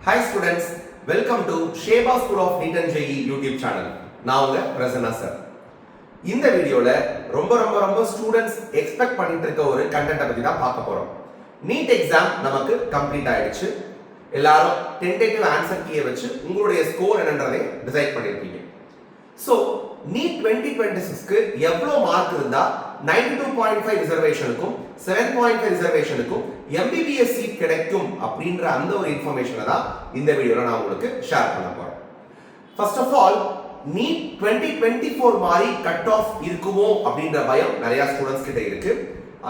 Hi students, welcome to Sheba School of NEET and JEE YouTube channel. நான் உங்க Prasanna sir. இந்த வீடியோல ரொம்ப ஸ்டூடண்ட்ஸ் எக்ஸ்பெக்ட் பண்ணிட்டு இருக்க ஒரு கண்டென்ட் பத்தி தான் பார்க்க போறோம். நீட் எக்ஸாம் நமக்கு கம்ப்ளீட் ஆயிடுச்சு. எல்லாரும் டென்டேட்டிவ் ஆன்சர் கீயை வச்சு உங்களுடைய ஸ்கோர் என்னன்றதை டிசைட் பண்ணிருப்பீங்க. சோ நீட் 2026க்கு எவ்வளவு மார்க் இருந்தா 92.5 ரிசர்வேஷனுக்கும் 7.5 ரிசர்வேஷனுக்கும் MBBS சீட் கிடைக்கும் அப்படின்ற அந்த ஒரு இன்ஃபர்மேஷனை தான் இந்த வீடியோல நான் உங்களுக்கு ஷேர் பண்ண போறேன். ஃபர்ஸ்ட் ஆஃப் ஆல் நீட் 2024 மாதிரி கட் ஆஃப் இருக்குமோ அப்படின்ற பயம் நிறைய ஸ்டூடெண்ட்ஸ் கிட்ட இருக்கு.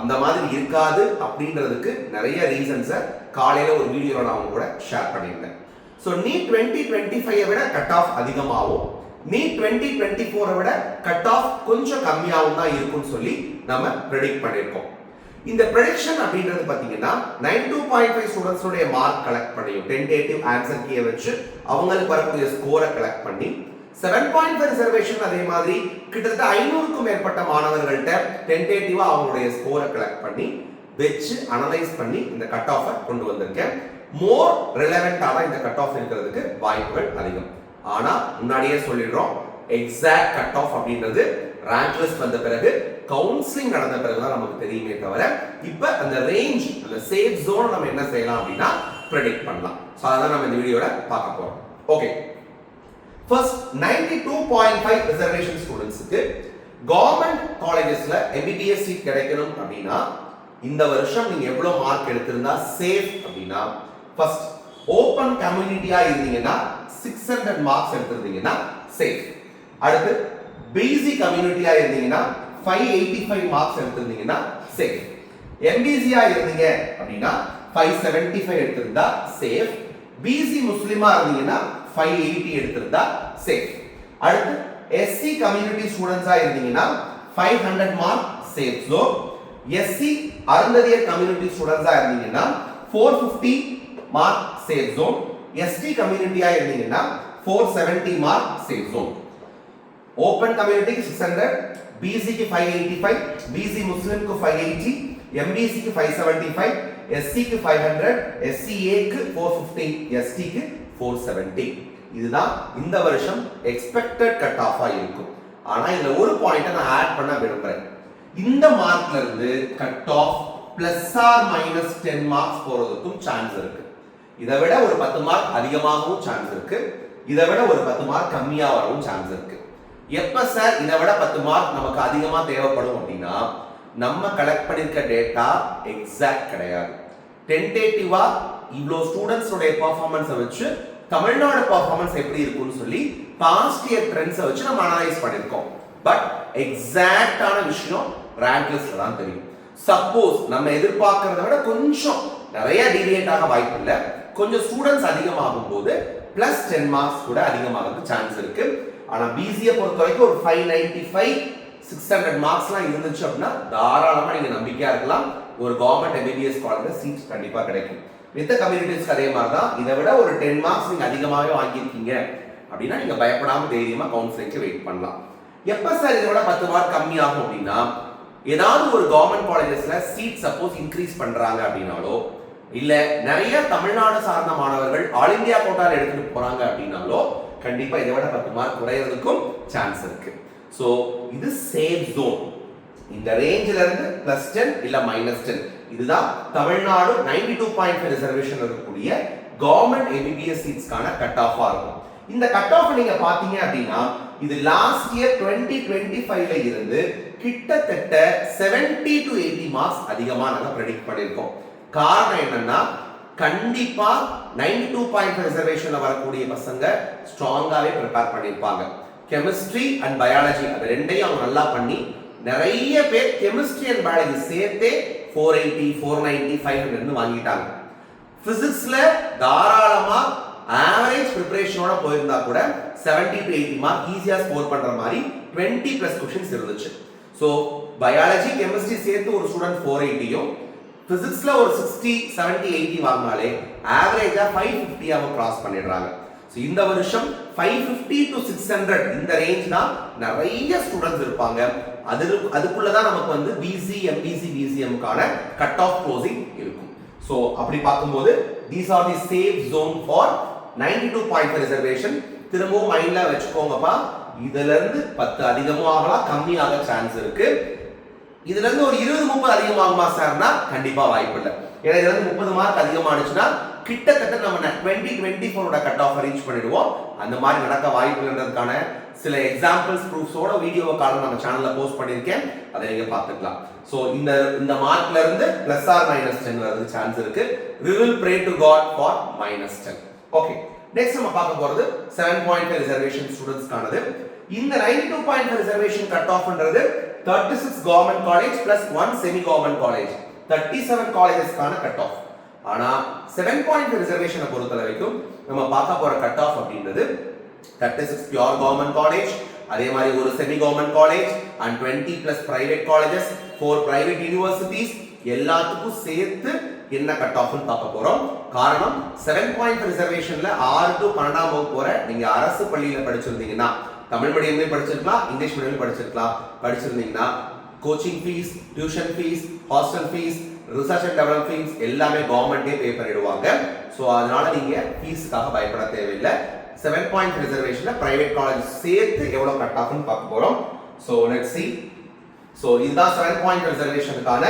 அந்த மாதிரி இருக்காது அப்படின்றதுக்கு நிறைய ரீசன்ஸை காலையில ஒரு வீடியோல நான் உங்க கூட ஷேர் பண்ணியிருந்தேன். ஸோ நீட் 2025 விட கட் ஆஃப் அதிகமாகும், நீட் 2024 விட கட் ஆஃப் கொஞ்சம் கம்மியாகவும் தான் இருக்கும்னு சொல்லி நம்ம ப்ரெடிக்ட் பண்ணியிருக்கோம். இந்த ப்ரெடிக்ஷன் அப்படின்றது பார்த்தீங்கன்னா 92.5 ஸ்டூடெண்ட்ஸோடைய மார்க் கலெக்ட் பண்ணியும் டென்டேட்டிவ் ஆன்சர் கீயை வச்சு அவங்களுக்கு வரக்கூடிய ஸ்கோரை கலெக்ட் பண்ணி 7.5 ரிசர்வேஷன் அதே மாதிரி கிட்டத்தட்ட 500க்கும் மேற்பட்ட மாணவர்கள்ட்ட டென்டேட்டிவா அவங்களுடைய ஸ்கோரை கலெக்ட் பண்ணி வச்சு அனலைஸ் பண்ணி இந்த கட் ஆஃபை கொண்டு வந்திருக்கேன். மோர் ரெலவெண்டான இந்த கட் ஆஃப் இருக்கிறதுக்கு வாய்ப்புகள் அதிகம். ஆனா முன்னாடியே சொல்லிடுறோம், எக்ஸாக்ட் கட் ஆஃப் அப்படின்றது ரேங்க் லிஸ்ட் வந்த பிறகு கவுன்சிலிங் நடந்த பிறகு தான் நமக்கு தெரியுமே தவிர இப்ப அந்த ரேஞ்ச் அந்த சேஃப் ஜோன் நம்ம என்ன செய்யலாம் அப்படின்னா ப்ரெடிக்ட் பண்ணலாம். சோ அதான் நம்ம இந்த வீடியோல பார்க்க போறோம். ஓகே, ஃபர்ஸ்ட் 92.5 ரிசர்வேஷன் ஸ்டூடண்ட்ஸ்க்கு கவர்மெண்ட் காலேஜஸ்ல MBBS சீட் கிடைக்கணும் அப்படின்னா இந்த வருஷம் நீங்க எவ்வளவு மார்க் எடுத்திருந்தா சேஃப் அப்படின்னா ஃபர்ஸ்ட் ஓபன் கம்யூனிட்டியா இருந்தீங்கன்னா 600 மார்க்ஸ் எடுத்திருந்தீங்கன்னா சேஃப். அடுத்து பிசி கம்யூனிட்டியா இருந்தீங்கன்னா 585 மார்க்ஸ் எடுத்திருந்தீங்கன்னா சேஃப். எம்பிசியா இருந்தீங்க அப்படின்னா 575 எடுத்திருந்தா சேஃப். பிசி முஸ்லிமா இருந்தீங்கன்னா 580 எடுத்திருந்தா சேஃப். அடுத்து எஸ்சி கம்யூனிட்டி ஸ்டூடெண்ட்ஸா இருந்தீங்கன்னா 500 mark safe zone. SC Arunthathiyar community ஸ்டூடெண்ட்ஸா இருந்தீங்கன்னா 450 மார்க் சேஃப் ஜோன். எஸ்டி கம்யூனிட்டியா இருந்தீங்கன்னா 470 மார்க் சேஃப் ஜோன். ஓபன் கம்யூனிட்டிக்கு 600, பிசிக்கு 585, பிசி முஸ்லிம்க்கு 580, எம்பிசிக்கு 575, எஸ்சிக்கு 500, எஸ்சிஏக்கு 450, எஸ்டிக்கு 470. இதுதான் இந்த வருஷம் எக்ஸ்பெக்டட் கட் ஆஃபா இருக்கும். ஆனா இதுல ஒரு பாயிண்ட நான் ஆட் பண்ண விரும்புறேன். இந்த மார்க்ல இருந்து cut off plus or minus 10 marks போறதுக்கும் சான்ஸ் இருக்கு. இதை விட ஒரு 10 மார்க் அதிகமாகவும் சான்ஸ் இருக்கு, இதை விட ஒரு 10 மார்க் கம்மியா வரவும் சான்ஸ் இருக்கு. எப்ப சார் இதை விட 10 மார்க் நமக்கு அதிகமா தேவைப்படும் அப்படின்னா நம்ம கலெக்ட் பண்ணிருக்க டேட்டா எக்ஸாக்ட் கிடையாது. டென்டேட்டிவா இவ்வளோ ஸ்டூடெண்ட்ஸோட பெர்ஃபார்மன்ஸை வச்சு தமிழ்நாடு பெர்ஃபார்மன்ஸ் எப்படி இருக்கும்னு சொல்லி பாஸ்ட் இயர் ட்ரெண்ட்ஸை வச்சு நம்ம அனலைஸ் பண்ணிருக்கோம். பட் எக்ஸாக்டான விஷயம் ரேங்க் லிஸ்ட்ல தான் தெரியும். சப்போஸ் நம்ம எதிர்பார்க்கறத விட கொஞ்சம் நிறைய டீவியேட் ஆக வாய்ப்பு இல்லை, கொஞ்சம் ஸ்டூடெண்ட்ஸ் அதிகமாகும் போது பிளஸ் 10 மார்க்ஸ் கூட அதிகமாகிறதுக்கு சான்ஸ் இருக்கு. ஆனா பிசியை பொறுத்த வரைக்கும் ஒரு 595 600 மார்க்ஸ்லாம் இருந்துச்சு அப்படின்னா தாராளமா நீங்க நம்பிக்கையா இருக்கலாம், ஒரு கவர்மெண்ட் MBBS காலேஜ்ல சீட்ஸ் கண்டிப்பா கிடைக்கும். மித்த கம்யூனிட்டிஸ்க்கு அதே மாதிரி தான். இதை விட ஒரு 10 மார்க்ஸ் நீங்க அதிகமாகவே வாங்கியிருக்கீங்க அப்படின்னா நீங்க பயப்படாம தைரியமா கவுன்சிலிங்க்கு வெயிட் பண்ணலாம். எப்ப சார் இதை விட 10 மார்க் கம்மி ஆகும் அப்படின்னா ஏதாவது ஒரு கவர்மெண்ட் காலேஜஸ்ல சீட் சப்போஸ் இன்க்ரீஸ் பண்றாங்க அப்படின்னாலோ இல்ல நிறைய தமிழ்நாடு சார்ந்த மாணவர்கள் ஆல் இந்தியா கோட்டால எடுத்துட்டு போறாங்க அப்படின்னாலோ கண்டிப்பா இதை விட 10 மார்க் குறையறதுக்கும் சான்ஸ் இருக்கு. சோ இது சேஃப் ஜோன். இந்த ரேஞ்சில இருந்து +10 இல்ல -10 இதுதான் தமிழ்நாடு 92.5 ரிசர்வேஷன் இருக்கக்கூடிய கவர்மெண்ட் MBBS சீட்ஸ்க்கான கட் ஆஃபா இருக்கும். இந்த கட் ஆஃப் நீங்க பாத்தீங்க அப்படின்னா இது லாஸ்ட் இயர் 2025ல இருந்து கிட்டத்தட்ட 70 to 80 மார்க்ஸ் அதிகமா நாங்க ப்ரெடிக்ட் பண்ணிருக்கோம். காரணம் என்னன்னா கண்டிப்பா 92.5 ரிசர்வேஷன்ல வரக்கூடிய பசங்க ஸ்ட்ராங்காவே ப்ரிப்பேர் பண்ணிருப்பாங்க. கெமிஸ்ட்ரி அண்ட் பயாலஜி அது ரெண்டையும் அவங்க நல்லா பண்ணி நிறைய பேர் கெமிஸ்ட்ரி அண்ட் பயாலஜி சேர்த்தே 480 490 500 வாங்கிட்டாங்க. பிசிக்ஸ்ல தாராளமா ஆவரேஜ் ப்ரிப்பரேஷனோட போயிருந்தா கூட 70 to 80 மார்க் ஈஸியா ஸ்கோர் பண்ற மாதிரி 20+ क्वेश्चंस இருந்துச்சு. சோ பயாலஜி கெமிஸ்ட்ரி சேர்த்து ஒரு ஸ்டூடண்ட் 480யும் பிசிக்ஸ்ல ஒரு 60 70 80 வாங்கினாலே ஆவரேஜா 550 அவங்க கிராஸ் பண்ணிடுறாங்க. சோ இந்த வருஷம் 550 to 600 இந்த ரேஞ்ச் தான் நிறைய ஸ்டூடண்ட்ஸ் இருப்பாங்க. அதுக்குள்ள தான் நமக்கு வந்து பிசி எம்பிசி பிசிஎம் கான கட் ஆஃப் க்ளோசிங் இருக்கும். சோ அப்படி பார்க்கும்போது these are the safe zone for 92.5 reservation. திரும்பவும் மைண்ட்ல வச்சுக்கோங்கப்பா, இதுல இருந்து 10 அதிகமும் ஆகலாம், கம்மியாக சான்ஸ் இருக்கு. இதுல இருந்து ஒரு 20-30 அதிகமாகுமா சார்னா கண்டிப்பா வாய்ப்பு இல்லை. ஏன்னா இதுல இருந்து 30 மார்க் அதிகமானுச்சுன்னா கிட்டத்தட்ட நம்ம 2024 கட் ஆஃப் ரீச் பண்ணிடுவோம். அந்த மாதிரி நடக்க வாய்ப்பு இல்லைன்றதுக்கான சில எக்ஸாம்பிள்ஸ் ப்ரூஃப்ஸோட வீடியோவை காலம் நம்ம சேனல்ல போஸ்ட் பண்ணியிருக்கேன், அதை நீங்க பார்த்துக்கலாம். ஸோ இந்த மார்க்ல இருந்து பிளஸ் ஆர் மைனஸ் 10 வரதுக்கு சான்ஸ் இருக்கு. we will pray to God for -10. Okay, next நம்ம பார்க்க போறது 7.5 ரிசர்வேஷன் ஸ்டூடண்ட்ஸ்க்கானது. இந்த 92.5 ரிசர்வேஷன் கட் ஆஃப்ன்றது 36 government college plus 1 semi government college, 37 காலேஜஸ்க்கான கட் ஆஃப். ஆனா 7.5 ரிசர்வேஷனை பொறுத்த வரைக்கும் நம்ம பார்க்க போற கட் ஆஃப் அப்படின்றது 36 பியூர் கவர்மெண்ட் காலேஜ், அதே மாதிரி ஒரு semi government college and 20 plus private colleges, 4 private universities, எல்லாத்துக்கும் சேர்த்து என்ன கட் ஆஃப்னு பார்க்க போறோம். காரணம் 7.5 ரிசர்வேஷன்ல 6 to 12ஆம் வகுப்பு வரை நீங்க அரசு பள்ளியில படிச்சிருந்தீங்கன்னா, தமிழ் மீடியம்லயும் படிச்சிருக்கலாம், இங்கிலீஷ் மீடியம்லயும் படிச்சிருந்தீங்கன்னா coaching fees, tuition fees, hostel fees, research and development fees எல்லாமே கவர்மெண்டே பே பண்ணிடுவாங்க. ஸோ அதனால நீங்க ஃபீஸுக்காக பயப்பட தேவையில்லை. 7.5 ரிசர்வேஷன்ல பிரைவேட் காலேஜ் சேர்த்து எவ்வளவு கட் ஆஃப்னு பார்க்க போறோம். So let's see. ஸோ இதுதான் 7.5 ரிசர்வேஷனுக்கான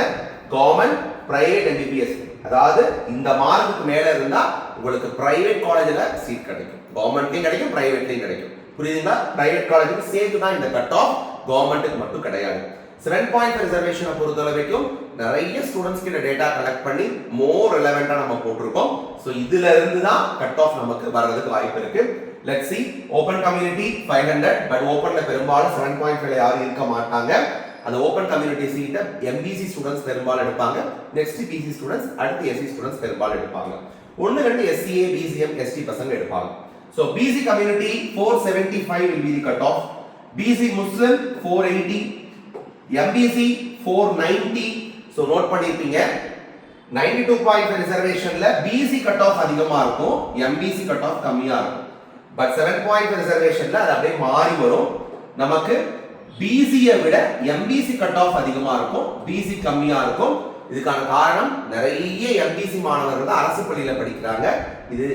கவர்மெண்ட் பிரைவேட் எம்பிபிஎஸ். அதாவது இந்த மார்க்குக்கு மேல இருந்தா உங்களுக்கு பிரைவேட் காலேஜ்ல சீட் கிடைக்கும், கவர்மெண்ட்லயும் கிடைக்கும், பிரைவேட்லயும் கிடைக்கும். புரியுதுங்களா? பிரைவேட் காலேஜுக்கு சேர்த்து தான் இந்த கட் ஆஃப், கவர்மெண்ட்டுக்கு மட்டும் கிடையாது. 7.5 ரிசர்வேஷனை பொறுத்த வரைக்கும் நிறைய ஸ்டூடெண்ட்ஸ் கிட்ட டேட்டா கலெக்ட் பண்ணி மோர் ரெலவெண்டா நம்ம போட்டிருக்கோம். ஸோ இதுல இருந்து தான் கட் ஆஃப் நமக்கு வர்றதுக்கு வாய்ப்பு இருக்கு. Let's see. Open community 500, but ஓபன்ல பெரும்பாலும் 7.5 யாரும் இருக்க மாட்டாங்க. அந்த ஓபன் கம்யூனிட்டி சீட்டை எம்பிசி ஸ்டூடெண்ட்ஸ் பெரும்பாலும் எடுப்பாங்க, நெக்ஸ்ட் பிசி ஸ்டூடெண்ட்ஸ், அடுத்து எஸ்சி ஸ்டூடெண்ட்ஸ் பெரும்பாலும் எடுப்பாங்க. 1-2 எஸ்சிஏ, பிசிஎம், எஸ்டி பசங்க எடுப்பாங்க. So BC community 475 will be the cutoff. BC Muslim 480, MBC 490. So note பண்ணிருப்பீங்க, 92.5 ரிசர்வேஷன்ல BC cutoff அதிகமா இருக்கும், MBC cutoff கம்மியா இருக்கும். பட் 7.5 ரிசர்வேஷன்ல அது அப்படியே மாறி வரும். நமக்கு BC விட MBC cutoff அதிகமா இருக்கும், BC கம்மியா இருக்கும். இதுக்கான காரணம் நிறைய MBC மாணவர்கள் தான் அரசு பள்ளியில படிக்கிறாங்க. இது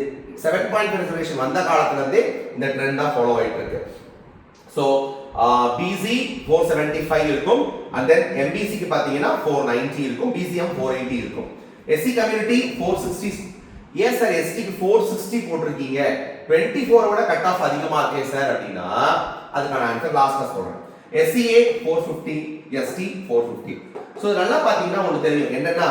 7.5 ரிசர்வேஷன் வந்த காலத்துல இருந்தே இந்த ட்ரெண்ட் தான் ஃபாலோ ஆயிட்டு இருக்கு. சோ BC 475 இருக்கும், and then MBC க்கு பாத்தீங்கன்னா 490 இருக்கும், BCM 480 இருக்கும். SC community 460. ஏன் சார் ST க்கு 460 போட்டிருக்கீங்க, 24 விட கட் ஆஃப் அதிகமா இருக்கே சார் அப்படின்னா அதுக்கான ஆன்சர் லாஸ்ட்ல சொல்றேன். SCA 450, ST 450. சோ நல்லா பாத்தீங்கன்னா உங்களுக்கு தெரியும் என்னன்னா,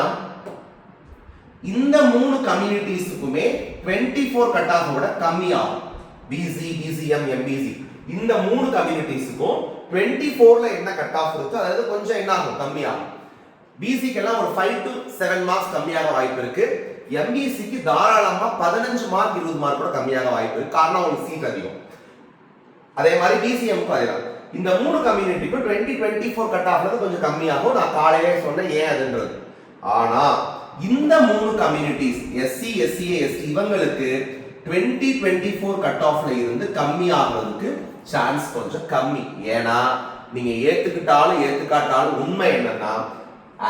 இந்த மூணு கம்யூனிட்டிஸ்க்குமே 24 கட் ஆஃப் விட கம்மியாகும். BC, BCM, MBC இந்த மூணு கம்யூனிட்டிஸ்க்கும் 24ல என்ன கட் ஆஃப் இருக்கோ அதாவது கொஞ்சம் என்ன ஆகும், கம்மியாகும். BC க்கு ஒரு 5 to 7 மார்க்ஸ் கம்மியாக வாய்ப்பு இருக்கு. MBC க்கு தாராளமா 15 மார்க் 20 மார்க் கூட கம்மியாக வாய்ப்பு இருக்கு, காரணம் உங்களுக்கு சீட் அதிகம். அதே மாதிரி BCM க்கு அதேதான். இந்த மூணு கம்யூனிட்டிக்கும் 2024 கட் ஆஃப்ல கொஞ்சம் கம்மியாகும். நான் காலையிலே சொன்னேன் ஏன் அதுன்றது. ஆனா இந்த மூணு கம்யூனிட்டிஸ் SC, SCA, ST இவங்களுக்கு 2024 கட் ஆஃப்ல இருந்து கம்மி ஆகிறதுக்கு சான்ஸ் கொஞ்சம் கம்மி. ஏன்னா நீங்க ஏத்துக்காட்டாலும் உண்மை என்னன்னா,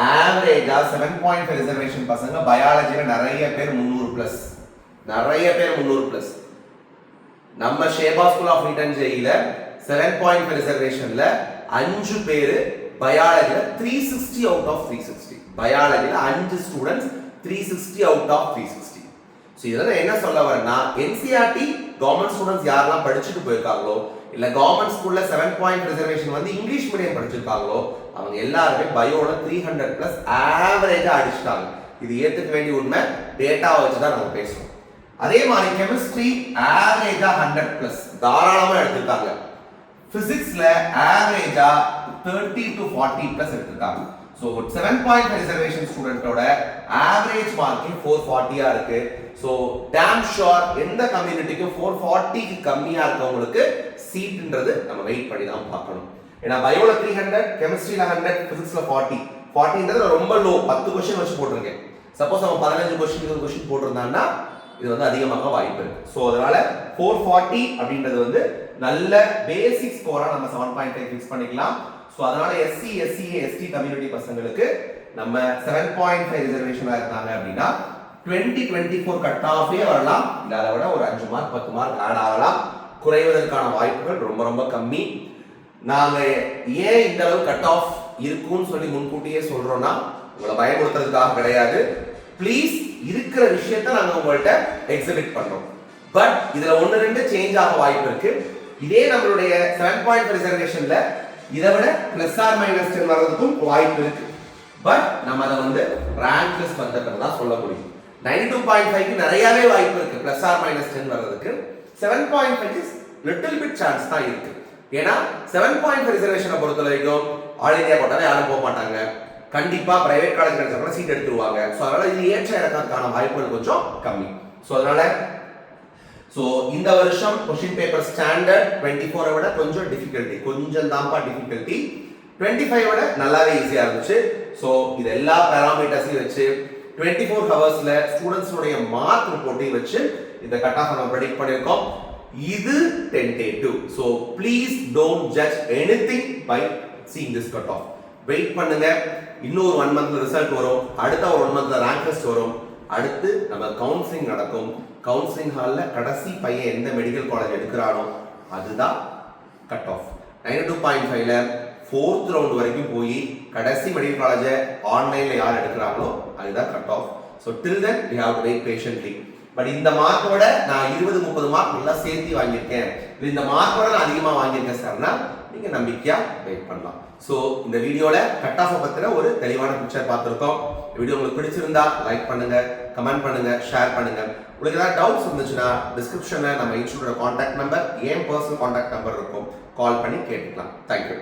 ஆவரேஜா 7.5 ரிசர்வேஷன் பசங்க பயாலஜில நிறைய பேர் 300 பிளஸ். நம்ம Sheba school of NEET and ஜேஇல 7.5 ரிசர்வேஷன்ல 5 பேர் பயாலஜில 360 அவுட் ஆஃப் 360. பயாலஜில 5 ஸ்டூடண்ட்ஸ் 360 அவுட் ஆஃப் 360. சோ இதெல்லாம் என்ன சொல்ல வரேன்னா, NCERT கவர்மெண்ட் ஸ்டூடண்ட்ஸ் யாரெல்லாம் படிச்சுட்டு போயிருக்காங்களோ, இல்ல கவர்மெண்ட் ஸ்கூல்ல 7.5 ரிசர்வேஷன் வந்து இங்கிலீஷ் மீடியம் படிச்சிருக்காங்களோ அவங்க எல்லாருமே பயோல 300 பிளஸ் ஆவரேஜா அடிச்சிட்டாங்க. இது ஏத்துக்க வேண்டிய உண்மை, டேட்டாவை வச்சு தான் நம்ம பேசுறோம். அதே மாதிரி கெமிஸ்ட்ரி ஆவரேஜா 100 பிளஸ் தாராளமா எடுத்துட்டாங்க. பிசிக்ஸ்ல ஆவரேஜா 30 to 40 பிளஸ் எடுத்துட்டாங்க. சோ 7.5 ரிசர்வேஷன் ஸ்டூடெண்டோட ஆவரேஜ் மார்க்கிங் 440 இருக்கு. சோ டாம் ஷூர் எந்த கம்யூனிட்டிக்கு 440 க்கு கம்மியா இருக்கவங்களுக்கு சீட்ன்றது நம்ம வெயிட் பண்ணி தான் பார்க்கணும். ஏன்னா பயோல 300, கெமிஸ்ட்ரியில 100, பிசிக்ஸ்ல 40ன்றது ரொம்ப லோ. 10 क्वेश्चन வச்சு போட்டுருக்கேன். சப்போஸ் அவன் 15 क्वेश्चन 20 क्वेश्चन போட்டிருந்தான்னா இது வந்து அதிகமாக வாய்ப்பு இருக்கு. சோ அதனால 440 அப்படின்றது வந்து நல்ல பேசிக் ஸ்கோரா நம்ம 7.5 ஃபிக்ஸ் பண்ணிக்கலாம். சோ அதனால SC, SCA, ST கம்யூனிட்டி பசங்களுக்கு நம்ம 7.5 ரிசர்வேஷனா இருக்காங்க அப்படின்னா 2024 கட் ஆஃபே வரலாம், இல்ல அதை விட ஒரு 5 மார்க் 10 மார்க் ஆட் ஆகலாம். குறைவதற்கான வாய்ப்புகள் ரொம்ப ரொம்ப கம்மி. நாங்க ஏன் இந்த அளவு கட் ஆஃப் இருக்கும்னு சொல்லி முன்கூட்டியே சொல்றோம்னா உங்களை பயமுறுத்துறதுக்காக கிடையாது. ப்ளீஸ் இருக்கிற விஷயத்த நாங்க உங்கள்கிட்ட எக்ஸிபிட் பண்றோம். பட் இதுல 1-2 சேஞ்ச் ஆக வாய்ப்பு இருக்கு. இதே நம்மளுடைய 7.5 ரிசர்வேஷன்ல இதை விட +or-10 வர்றதுக்கும் வாய்ப்பு இருக்கு. பட் நம்ம அதை வந்து ரேங்க் லிஸ்ட் வந்த பிறகு தான் சொல்ல முடியும். 92.5க்கு நிறையவே வாய்ப்பு இருக்கு +or-10 வர்றதுக்கு. 7.5 இஸ் லிட்டில் பிட் சான்ஸ் தான் இருக்கு. ஏன்னா 7.5 ரிசர்வேஷனை பொறுத்த வரைக்கும் ஆல் இந்தியா கோட்டால யாரும் போக மாட்டாங்க. கண்டிப்பா பிரைவேட் காலேஜ் கிடைச்சா கூட சீட் எடுத்துருவாங்க. ஸோ அதனால இது ஏற்ற இறக்கத்துக்கான வாய்ப்புகள் கொஞ்சம் கம்மி. ஸோ அதனால இந்த வருஷம் கொஸ்டின் பேப்பர் ஸ்டாண்டர்ட் 24 விட கொஞ்சம் டிஃபிகல்ட்டி, கொஞ்சம் தான்ப்பா டிஃபிகல்ட்டி. 25 விட நல்லாவே ஈஸியா இருந்துச்சு. ஸோ இது எல்லா பேராமீட்டர்ஸையும் வச்சு 24 ஹவர்ஸ்ல ஸ்டூடெண்ட்ஸோடைய மார்க் ரிப்போர்ட்டையும் வச்சு இந்த கட் ஆஃப் நம்ம ப்ரெடிக்ட் பண்ணியிருக்கோம். இது tentative. So please don't judge anything by seeing this cut off. Wait பண்ணுங்க. இன்னொரு 1 மந்த்ல ரிசல்ட் வரும். அடுத்த ஒரு 1 மந்த்ல ரேங்க் லிஸ்ட் வரும். அடுத்து நம்ம கவுன்சிலிங் நடக்கும். கவுன்சிலிங் ஹால்ல கடைசி பையன் எந்த மெடிக்கல் காலேஜ் எடுக்கிறானோ அதுதான் கட் ஆஃப். 92.5ல 4th ரவுண்ட் வரைக்கும் போய் கடைசி மெடிக்கல் காலேஜை ஆன்லைன்ல யார் எடுக்கிறாங்களோ அதுதான் cut off. So till then we have to wait patiently. But இந்த மார்க்கோட நான் 20-30 மார்க் நல்லா சேர்த்து வாங்கியிருக்கேன், இந்த மார்க்கோட நான் அதிகமாக வாங்கியிருக்கேன் சார்னா நீங்க நம்பிக்கையா வெயிட் பண்ணலாம். ஸோ இந்த வீடியோல கட் ஆஃப் பத்தின ஒரு தெளிவான பிக்சர் பார்த்துருக்கோம். வீடியோ உங்களுக்கு பிடிச்சிருந்தா லைக் பண்ணுங்க, கமெண்ட் பண்ணுங்க, ஷேர் பண்ணுங்க. உங்களுக்கு ஏதாவது டவுட்ஸ் இருந்துச்சுன்னா டிஸ்கிரிப்ஷன்ல நம்ம இன்ஸ்டியூட்டோட கான்டாக்ட் நம்பர், என் பர்சனல் கான்டாக்ட் நம்பர் இருக்கும், கால் பண்ணி கேட்டுக்கலாம். தேங்க்யூ.